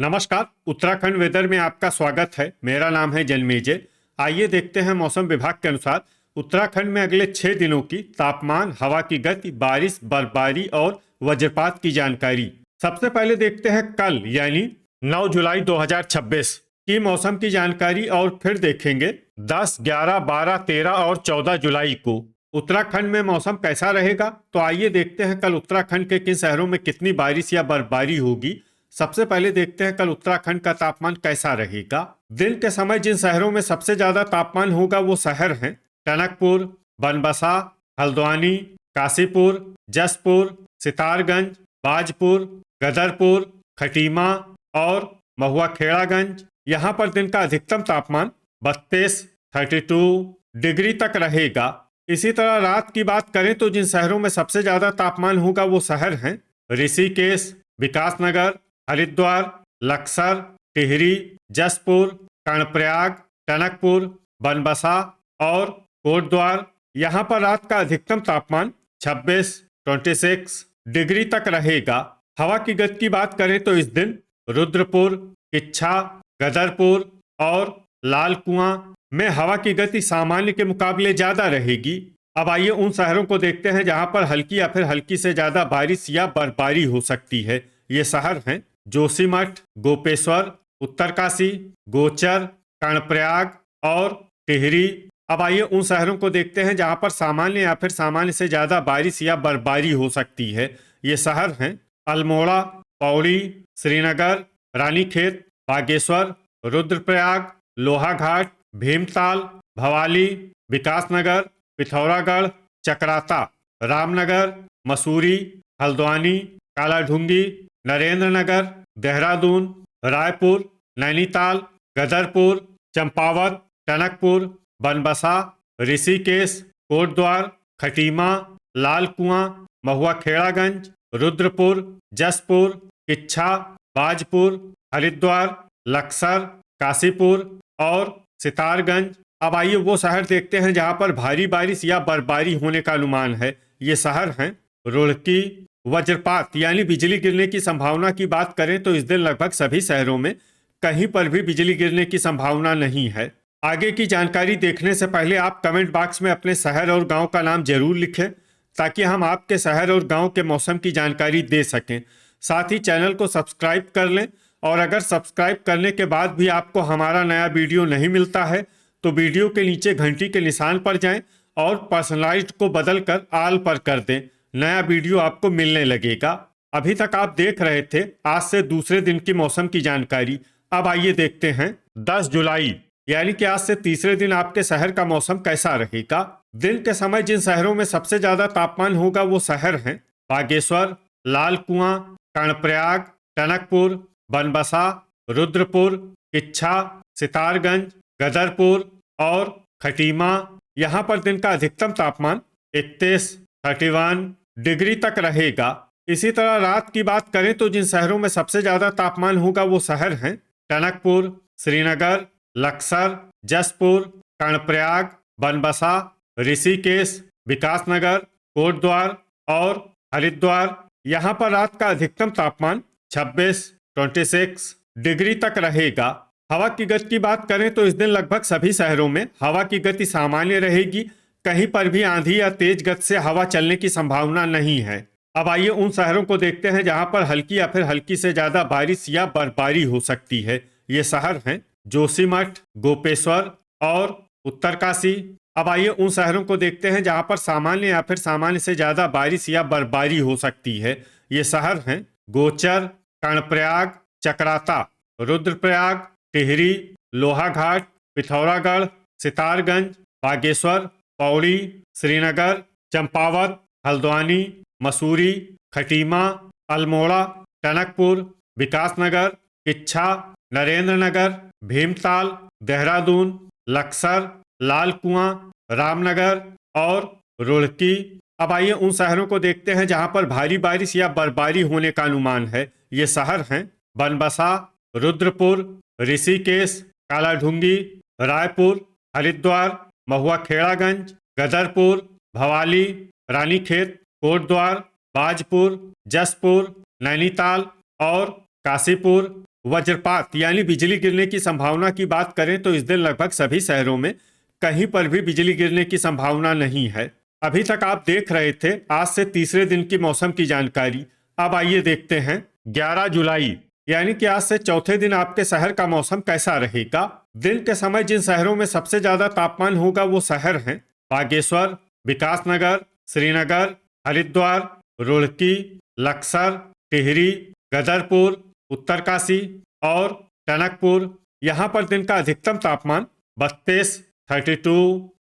नमस्कार। उत्तराखंड वेदर में आपका स्वागत है। मेरा नाम है जन्मेजय। आइए देखते हैं मौसम विभाग के अनुसार उत्तराखंड में अगले 6 दिनों की तापमान, हवा की गति, बारिश, बर्फबारी और वज्रपात की जानकारी। सबसे पहले देखते हैं कल यानी 9 जुलाई 2026 की मौसम की जानकारी और फिर देखेंगे 10, 11, 12, 13 और 14 जुलाई को उत्तराखंड में मौसम कैसा रहेगा। तो आइए देखते हैं कल उत्तराखंड के किन शहरों में कितनी बारिश या बर्फबारी होगी। सबसे पहले देखते हैं कल उत्तराखंड का तापमान कैसा रहेगा। दिन के समय जिन शहरों में सबसे ज्यादा तापमान होगा वो शहर हैं टनकपुर, बनबसा, हल्द्वानी, काशीपुर, जसपुर, सितारगंज, बाजपुर, गदरपुर, खटीमा और महुआ खेड़ागंज। यहाँ पर दिन का अधिकतम तापमान 32 डिग्री तक रहेगा। इसी तरह रात की बात करें तो जिन शहरों में सबसे ज्यादा तापमान होगा वो शहर हैं ऋषिकेश, विकासनगर, हरिद्वार, लक्सर, टिहरी, जसपुर, कर्णप्रयाग, टनकपुर, बनबसा और कोटद्वार। यहाँ पर रात का अधिकतम तापमान 26 डिग्री तक रहेगा। हवा की गति की बात करें तो इस दिन रुद्रपुर, किच्छा, गदरपुर और लाल कुआं में हवा की गति सामान्य के मुकाबले ज्यादा रहेगी। अब आइए उन शहरों को देखते हैं जहां पर हल्की या फिर हल्की से ज्यादा बारिश या बर्फबारी हो सकती है। ये शहर हैं जोशीमठ, गोपेश्वर, उत्तरकाशी, गोचर, कर्णप्रयाग और टिहरी। अब आइए उन शहरों को देखते हैं जहां पर सामान्य या फिर सामान्य से ज्यादा बारिश या बर्फबारी हो सकती है। ये शहर हैं अल्मोड़ा, पौड़ी, श्रीनगर, रानीखेत, बागेश्वर, रुद्रप्रयाग, लोहाघाट, भीमताल, भवाली, विकासनगर, पिथौरागढ़, चकराता, रामनगर, मसूरी, हल्द्वानी, कालाढूंगी, नरेंद्रनगर, देहरादून, रायपुर, नैनीताल, गदरपुर, चंपावत, टनकपुर, बनबसा, ऋषिकेश, कोटद्वार, खटीमा, लाल कुआं, महुआ खेड़ागंज, रुद्रपुर, जसपुर, किच्छा, बाजपुर, हरिद्वार, लक्सर, काशीपुर और सितारगंज। अब आइए वो शहर देखते हैं जहां पर भारी बारिश या बर्फबारी होने का अनुमान है। ये शहर हैं रुड़की। वज्रपात यानी बिजली गिरने की संभावना की बात करें तो इस दिन लगभग सभी शहरों में कहीं पर भी बिजली गिरने की संभावना नहीं है। आगे की जानकारी देखने से पहले आप कमेंट बॉक्स में अपने शहर और गांव का नाम जरूर लिखें ताकि हम आपके शहर और गांव के मौसम की जानकारी दे सकें। साथ ही चैनल को सब्सक्राइब कर लें और अगर सब्सक्राइब करने के बाद भी आपको हमारा नया वीडियो नहीं मिलता है तो वीडियो के नीचे घंटी के निशान पर जाएं और पर्सनलाइज्ड को बदलकर आल पर कर दें। नया वीडियो आपको मिलने लगेगा। अभी तक आप देख रहे थे आज से दूसरे दिन की मौसम की जानकारी। अब आइए देखते हैं 10 जुलाई यानी कि आज से तीसरे दिन आपके शहर का मौसम कैसा रहेगा। दिन के समय जिन शहरों में सबसे ज्यादा तापमान होगा वो शहर हैं बागेश्वर, लाल कुआं, कर्णप्रयाग, टनकपुर, बनबसा, रुद्रपुर, किच्छा, सितारगंज, गदरपुर और खटीमा। यहाँ पर दिन का अधिकतम तापमान 31 डिग्री तक रहेगा। इसी तरह रात की बात करें तो जिन शहरों में सबसे ज्यादा तापमान होगा वो शहर हैं टनकपुर, श्रीनगर, लक्सर, जसपुर, कर्णप्रयाग, बनबसा, ऋषिकेश, विकासनगर, कोटद्वार और हरिद्वार। यहाँ पर रात का अधिकतम तापमान 26 डिग्री तक रहेगा। हवा की गति की बात करें तो इस दिन लगभग सभी शहरों में हवा की गति सामान्य रहेगी। कहीं पर भी आंधी या तेज गति से हवा चलने की संभावना नहीं है। अब आइए उन शहरों को देखते हैं जहां पर हल्की या फिर हल्की से ज्यादा बारिश या बर्फबारी हो सकती है। ये शहर हैं जोशीमठ, गोपेश्वर और उत्तरकाशी। अब आइए उन शहरों को देखते हैं जहां पर सामान्य या फिर सामान्य से ज्यादा बारिश या बर्फबारी हो सकती है। ये शहर हैं गोचर, कर्णप्रयाग, चकराता, रुद्रप्रयाग, टिहरी, लोहाघाट, पिथौरागढ़, सितारगंज, बागेश्वर, पौड़ी, श्रीनगर, चंपावत, हल्द्वानी, मसूरी, खटीमा, अल्मोड़ा, टनकपुर, विकासनगर, किच्छा, नरेंद्रनगर, भीमताल, देहरादून, लक्सर, लाल कुआं, रामनगर और रुड़की। अब आइए उन शहरों को देखते हैं जहां पर भारी बारिश या बर्फबारी होने का अनुमान है। ये शहर हैं बनबसा, रुद्रपुर, ऋषिकेश, कालाढूंगी, रायपुर, हरिद्वार, महुआ खेड़ागंज, गदरपुर, भवाली, रानीखेत, कोटद्वार, बाजपुर, जसपुर, नैनीताल और काशीपुर। वज्रपात यानी बिजली गिरने की संभावना की बात करें तो इस दिन लगभग सभी शहरों में कहीं पर भी बिजली गिरने की संभावना नहीं है। अभी तक आप देख रहे थे आज से तीसरे दिन की मौसम की जानकारी। अब आइए देखते हैं 11 जुलाई यानी कि आज से चौथे दिन आपके शहर का मौसम कैसा रहेगा। दिन के समय जिन शहरों में सबसे ज्यादा तापमान होगा वो शहर हैं बागेश्वर, विकासनगर, श्रीनगर, हरिद्वार, रुड़की, लक्सर, टिहरी, गदरपुर, उत्तरकाशी और टनकपुर। यहाँ पर दिन का अधिकतम तापमान 32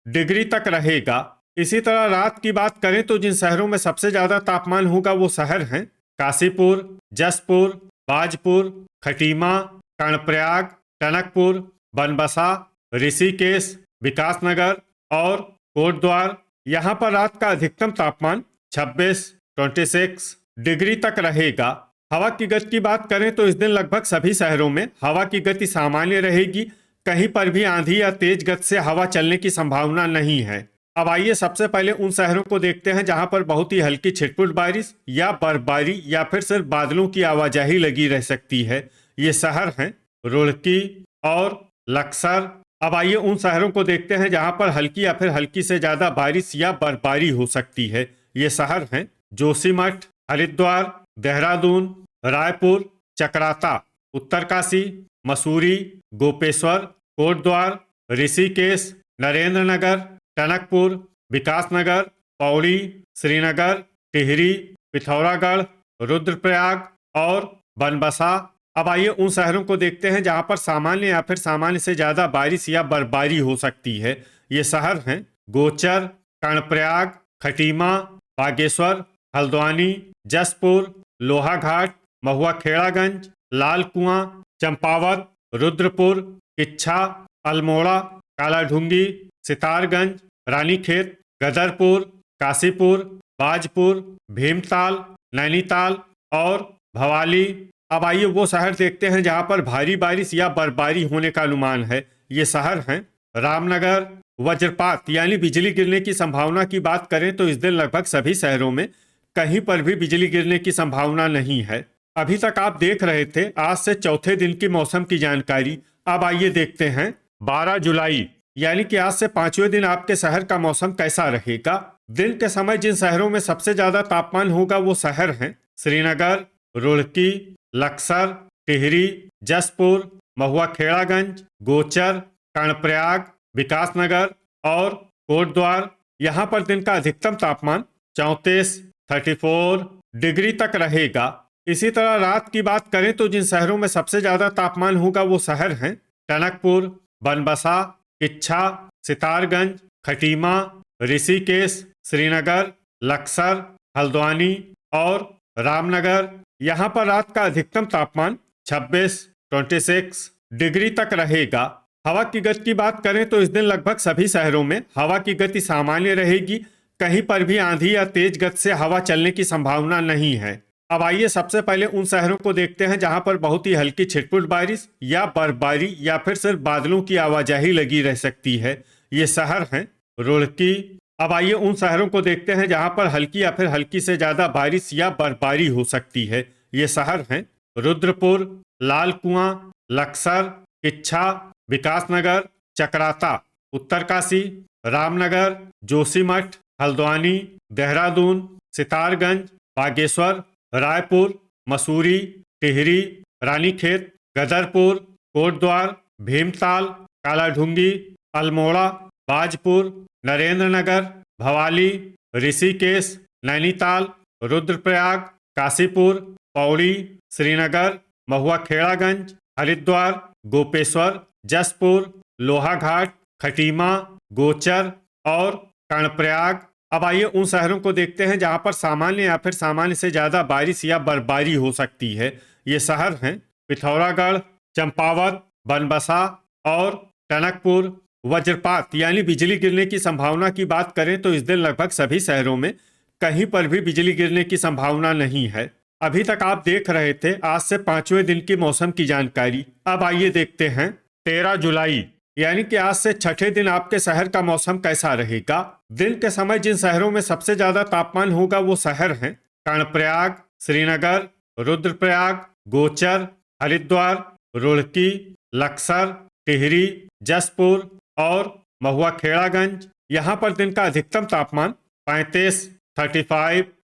डिग्री तक रहेगा। इसी तरह रात की बात करें तो जिन शहरों में सबसे ज्यादा तापमान होगा वो शहर हैं काशीपुर, जसपुर, बाजपुर, खटीमा, कर्णप्रयाग, टनकपुर, बनबसा, ऋषिकेश, विकासनगर और कोटद्वार। यहाँ पर रात का अधिकतम तापमान 26 डिग्री तक रहेगा। हवा की गति की बात करें तो इस दिन लगभग सभी शहरों में हवा की गति सामान्य रहेगी। कहीं पर भी आंधी या तेज गति से हवा चलने की संभावना नहीं है। अब आइए सबसे पहले उन शहरों को देखते हैं जहां पर बहुत ही हल्की छिटपुट बारिश या बर्फबारी या फिर सिर्फ बादलों की आवाजाही लगी रह सकती है। ये शहर हैं रुड़की और लक्सर। अब आइए उन शहरों को देखते हैं जहां पर हल्की या फिर हल्की से ज्यादा बारिश या बर्फबारी हो सकती है। ये शहर हैं जोशीमठ, हरिद्वार, देहरादून, रायपुर, चकराता, उत्तरकाशी, मसूरी, गोपेश्वर, कोटद्वार, ऋषिकेश, नरेंद्रनगर, टनकपुर, विकासनगर, पौड़ी, श्रीनगर, टिहरी, पिथौरागढ़, रुद्रप्रयाग और बनबसा। अब आइए उन शहरों को देखते हैं जहां पर सामान्य या फिर सामान्य से ज्यादा बारिश या बर्फबारी हो सकती है। ये शहर हैं गोचर, कर्णप्रयाग, खटीमा, बागेश्वर, हल्द्वानी, जसपुर, लोहाघाट, महुआखेड़ागंज, लाल कुआं, चंपावत, रुद्रपुर, किच्छा, अल्मोड़ा, कालाढूंगी, सितारगंज, रानीखेत, गदरपुर, काशीपुर, बाजपुर, भीमताल, नैनीताल और भवाली। अब आइए वो शहर देखते हैं जहां पर भारी बारिश या बर्फबारी होने का अनुमान है। ये शहर हैं रामनगर। वज्रपात यानी बिजली गिरने की संभावना की बात करें तो इस दिन लगभग सभी शहरों में कहीं पर भी बिजली गिरने की संभावना नहीं है। अभी तक आप देख रहे थे आज से चौथे दिन की मौसम की जानकारी। अब आइए देखते हैं 12 जुलाई यानी कि आज से पांचवें दिन आपके शहर का मौसम कैसा रहेगा। दिन के समय जिन शहरों में सबसे ज्यादा तापमान होगा वो शहर हैं श्रीनगर, रुड़की, लक्सर, टिहरी, जसपुर, महुआखेड़ागंज, गोचर, कर्णप्रयाग, विकासनगर और कोटद्वार। यहाँ पर दिन का अधिकतम तापमान 34 डिग्री तक रहेगा। इसी तरह रात की बात करें तो जिन शहरों में सबसे ज्यादा तापमान होगा वो शहर हैं टनकपुर, बनबसा, किच्छा, सितारगंज, खटीमा, ऋषिकेश, श्रीनगर, लक्सर, हल्द्वानी और रामनगर। यहाँ पर रात का अधिकतम तापमान 26 डिग्री तक रहेगा। हवा की गति की बात करें तो इस दिन लगभग सभी शहरों में हवा की गति सामान्य रहेगी। कहीं पर भी आंधी या तेज गति से हवा चलने की संभावना नहीं है। अब आइए सबसे पहले उन शहरों को देखते हैं जहां पर बहुत ही हल्की छिटपुट बारिश या बर्फबारी या फिर सिर्फ बादलों की आवाजाही लगी रह सकती है। ये शहर हैं रुड़की। अब आइए उन शहरों को देखते हैं जहां पर हल्की या फिर हल्की से ज्यादा बारिश या बर्फबारी हो सकती है। ये शहर हैं रुद्रपुर, लाल कुआं, लक्सर, किच्छा, विकासनगर, चकराता, उत्तरकाशी, रामनगर, जोशीमठ, हल्द्वानी, देहरादून, सितारगंज, बागेश्वर, रायपुर, मसूरी, टिहरी, रानीखेत, गदरपुर, कोटद्वार, भीमताल, कालाढूंगी, अल्मोड़ा, बाजपुर, नरेंद्रनगर, भवाली, ऋषिकेश, नैनीताल, रुद्रप्रयाग, काशीपुर, पौड़ी, श्रीनगर, महुआखेड़ागंज, हरिद्वार, गोपेश्वर, जसपुर, लोहाघाट, खटीमा, गोचर और कर्णप्रयाग। अब आइए उन शहरों को देखते हैं जहां पर सामान्य या फिर सामान्य से ज्यादा बारिश या बर्फबारी हो सकती है। ये शहर हैं पिथौरागढ़, चंपावत, बनबसा और टनकपुर। वज्रपात यानी बिजली गिरने की संभावना की बात करें तो इस दिन लगभग सभी शहरों में कहीं पर भी बिजली गिरने की संभावना नहीं है। अभी तक आप देख रहे थे आज से पांचवें दिन की मौसम की जानकारी। अब आइए देखते हैं 13 जुलाई यानी कि आज से छठे दिन आपके शहर का मौसम कैसा रहेगा। दिन के समय जिन शहरों में सबसे ज्यादा तापमान होगा वो शहर हैं कर्णप्रयाग, श्रीनगर, रुद्रप्रयाग, गोचर, हरिद्वार, रुड़की, लक्सर, टिहरी, जसपुर और महुआ खेड़ागंज। यहाँ पर दिन का अधिकतम तापमान 35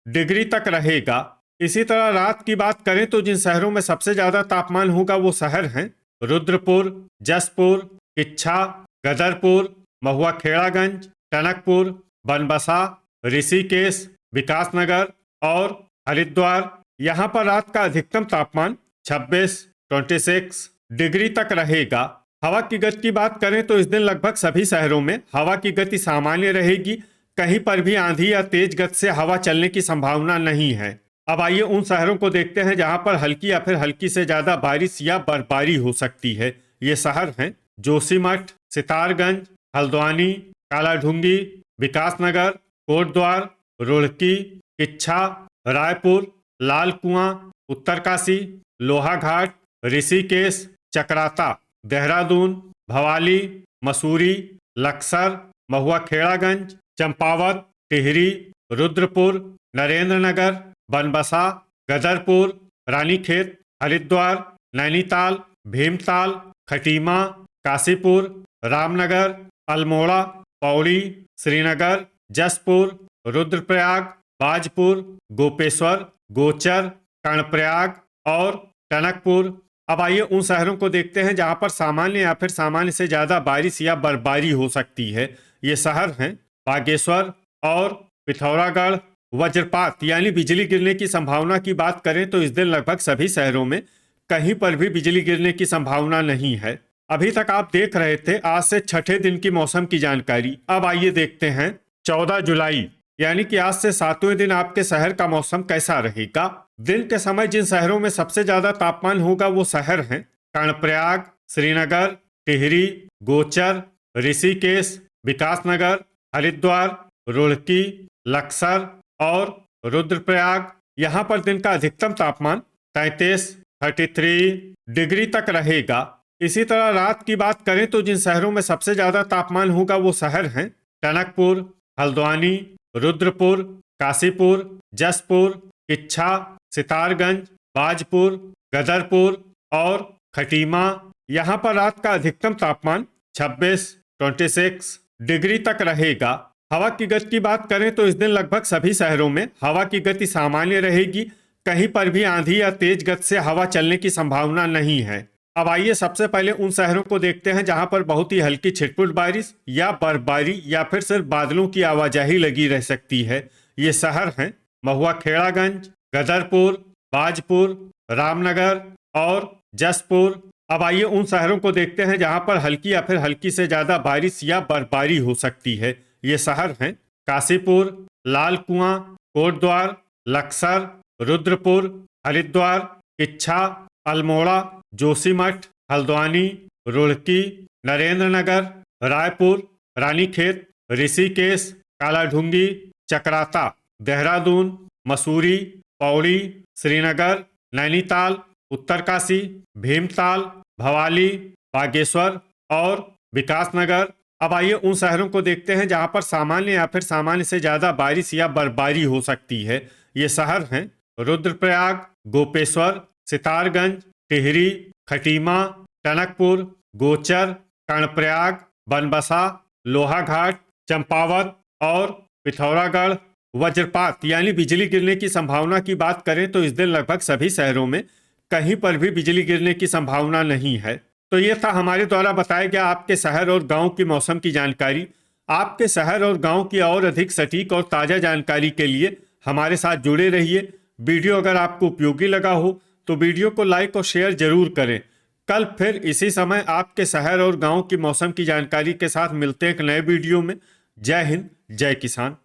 डिग्री तक रहेगा। इसी तरह रात की बात करें तो जिन शहरों में सबसे ज्यादा तापमान होगा वो शहर हैं रुद्रपुर, जसपुर, किच्छा, गदरपुर, महुआ खेड़ागंज, टनकपुर, बनबसा, ऋषिकेश, विकासनगर और हरिद्वार। यहाँ पर रात का अधिकतम तापमान 26 डिग्री तक रहेगा। हवा की गति की बात करें तो इस दिन लगभग सभी शहरों में हवा की गति सामान्य रहेगी। कहीं पर भी आंधी या तेज गति से हवा चलने की संभावना नहीं है। अब आइए उन शहरों को देखते हैं जहां पर हल्की या फिर हल्की से ज्यादा बारिश या बर्फबारी हो सकती है। ये शहर हैं जोशीमठ, सितारगंज, हल्द्वानी, कालाढूंगी, विकासनगर, कोटद्वार, रुड़की, किच्छा, रायपुर, लाल कुआं, उत्तरकाशी, लोहाघाट, ऋषिकेश, चकराता, देहरादून, भवाली, मसूरी, लक्सर, महुआ खेड़ागंज, चंपावत, टिहरी, रुद्रपुर, नरेंद्रनगर, बनबसा, गदरपुर, रानीखेत, हरिद्वार, नैनीताल, भीमताल, खटीमा, काशीपुर, रामनगर, अल्मोड़ा, पौड़ी, श्रीनगर, जसपुर, रुद्रप्रयाग, बाजपुर, गोपेश्वर, गोचर, कर्णप्रयाग और टनकपुर। अब आइए उन शहरों को देखते हैं जहां पर सामान्य या फिर सामान्य से ज्यादा बारिश या बर्फबारी हो सकती है। ये शहर हैं बागेश्वर और पिथौरागढ़। वज्रपात यानी बिजली गिरने की संभावना की बात करें तो इस दिन लगभग सभी शहरों में कहीं पर भी बिजली गिरने की संभावना नहीं है। अभी तक आप देख रहे थे आज से छठे दिन की मौसम की जानकारी। अब आइए देखते हैं 14 जुलाई यानी कि आज से 7वें दिन आपके शहर का मौसम कैसा रहेगा। दिन के समय जिन शहरों में सबसे ज्यादा तापमान होगा वो शहर हैं कर्णप्रयाग, श्रीनगर, टिहरी, गोचर, ऋषिकेश, विकासनगर, हरिद्वार, रुड़की, लक्सर और रुद्रप्रयाग। यहाँ पर दिन का अधिकतम तापमान 33 डिग्री तक रहेगा। इसी तरह रात की बात करें तो जिन शहरों में सबसे ज्यादा तापमान होगा वो शहर हैं टनकपुर, हल्द्वानी, रुद्रपुर, काशीपुर, जसपुर, किच्छा, सितारगंज, बाजपुर, गदरपुर और खटीमा। यहाँ पर रात का अधिकतम तापमान 26 डिग्री तक रहेगा। हवा की गति की बात करें तो इस दिन लगभग सभी शहरों में हवा की गति सामान्य रहेगी। कहीं पर भी आंधी या तेज गति से हवा चलने की संभावना नहीं है। अब आइए सबसे पहले उन शहरों को देखते हैं जहां पर बहुत ही हल्की छिटपुट बारिश या बर्फबारी या फिर सिर्फ बादलों की आवाजाही लगी रह सकती है। ये शहर हैं महुआ खेड़ागंज, गदरपुर, बाजपुर, रामनगर और जसपुर। अब आइए उन शहरों को देखते हैं जहां पर हल्की या फिर हल्की से ज्यादा बारिश या बर्फबारी हो सकती है। ये शहर हैं काशीपुर, लाल कुआं, कोटद्वार, लक्सर, रुद्रपुर, हरिद्वार, किच्छा, अल्मोड़ा, जोशीमठ, हल्द्वानी, रुड़की, नरेंद्रनगर, रायपुर, रानीखेत, ऋषिकेश, कालाढूंगी, चकराता, देहरादून, मसूरी, पौड़ी, श्रीनगर, नैनीताल, उत्तरकाशी, भीमताल, भवाली, बागेश्वर और विकासनगर। अब आइए उन शहरों को देखते हैं जहां पर सामान्य या फिर सामान्य से ज्यादा बारिश या बर्फबारी हो सकती है। ये शहर हैं रुद्रप्रयाग, गोपेश्वर, सितारगंज, टिहरी, खटीमा, टनकपुर, गोचर, कर्णप्रयाग, बनबसा, लोहाघाट, चंपावत और पिथौरागढ़। वज्रपात यानी बिजली गिरने की संभावना की बात करें तो इस दिन लगभग सभी शहरों में कहीं पर भी बिजली गिरने की संभावना नहीं है। तो ये था हमारे द्वारा बताया गया आपके शहर और गांव की मौसम की जानकारी। आपके शहर और गांव की और अधिक सटीक और ताज़ा जानकारी के लिए हमारे साथ जुड़े रहिए। वीडियो अगर आपको उपयोगी लगा हो तो वीडियो को लाइक और शेयर जरूर करें। कल फिर इसी समय आपके शहर और गांव की मौसम की जानकारी के साथ मिलते हैं एक नए वीडियो में। जय हिंद, जय किसान।